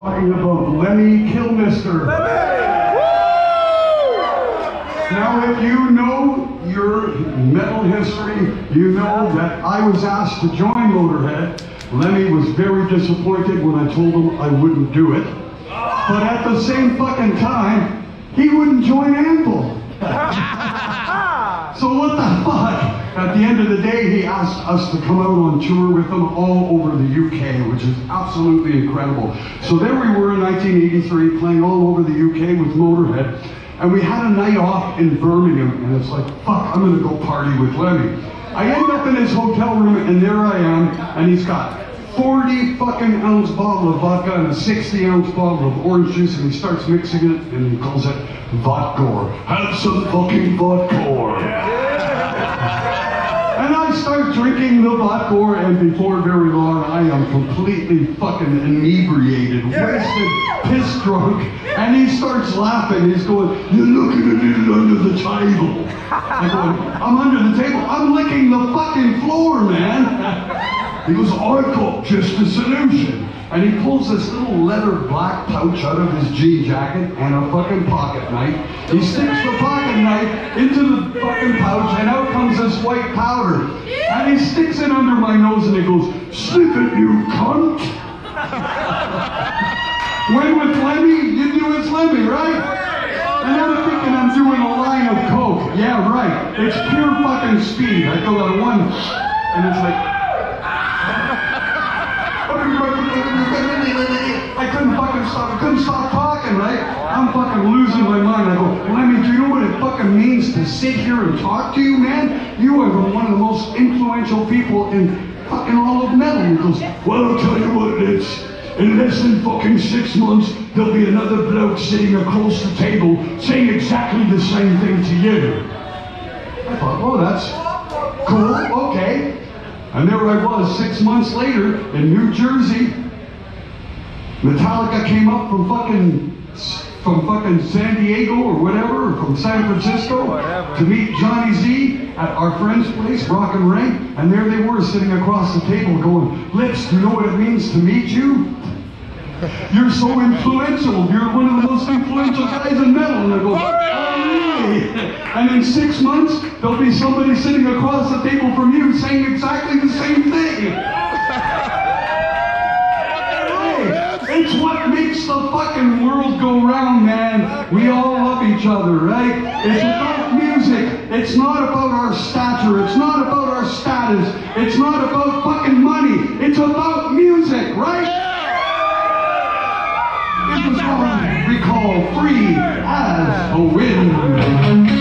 Talking about Lemmy Kilmister. Now, if you know your metal history, you know that I was asked to join Motorhead. Lemmy was very disappointed when I told him I wouldn't do it. But at the same fucking time, he wouldn't join Anvil. So what the fuck? At the end of the day, he asked us to come out on tour with him all over the UK, which is absolutely incredible. So there we were in 1983, playing all over the UK with Motorhead, and we had a night off in Birmingham, and it's like, fuck, I'm gonna go party with Lemmy. I end up in his hotel room, and there I am, and he's got 40 fucking ounce bottle of vodka and a 60 ounce bottle of orange juice, and he starts mixing it, and he calls it vodka. Have some fucking vodka. And I start drinking the vodka, and before very long, I am completely fucking inebriated, wasted, piss drunk, and he starts laughing. He's going, "You're looking at it under the table." I'm going, "I'm under the table? I'm licking the fucking floor, man." He goes, "I got just a solution." And he pulls this little leather black pouch out of his jean jacket and a fucking pocket knife. He sticks the pocket knife into the fucking pouch, and out comes this white powder. And he sticks it under my nose, and he goes, "Sniff it, you cunt." When with Lemmy, you knew it's Lemmy, right? And I'm thinking I'm doing a line of coke. Yeah, right. It's pure fucking speed. I go at one, and it's like, I couldn't stop talking, right? I'm fucking losing my mind. I go, "Lemmy, do you know what it fucking means to sit here and talk to you, man? You are one of the most influential people in fucking all of metal." He goes, "Well, I'll tell you what it is. In less than fucking 6 months, there'll be another bloke sitting across the table saying exactly the same thing to you." I thought, "Oh, that's cool, okay." And there I was 6 months later in New Jersey. Metallica came up from fucking San Diego or whatever, or from San Francisco to meet Johnny Z at our friend's place, Rock and Ring, and there they were sitting across the table going, "Lips, do you know what it means to meet you? You're so influential. You're one of the most influential guys in metal." And I go, "Oh, really?" And in 6 months, there'll be somebody sitting across the table from you saying exactly the same thing. It's what makes the fucking world go round, man. We all love each other, right? It's about music. It's not about our stature. It's not about our status. It's not about fucking money. It's about music, right? It was what we call free as a wind.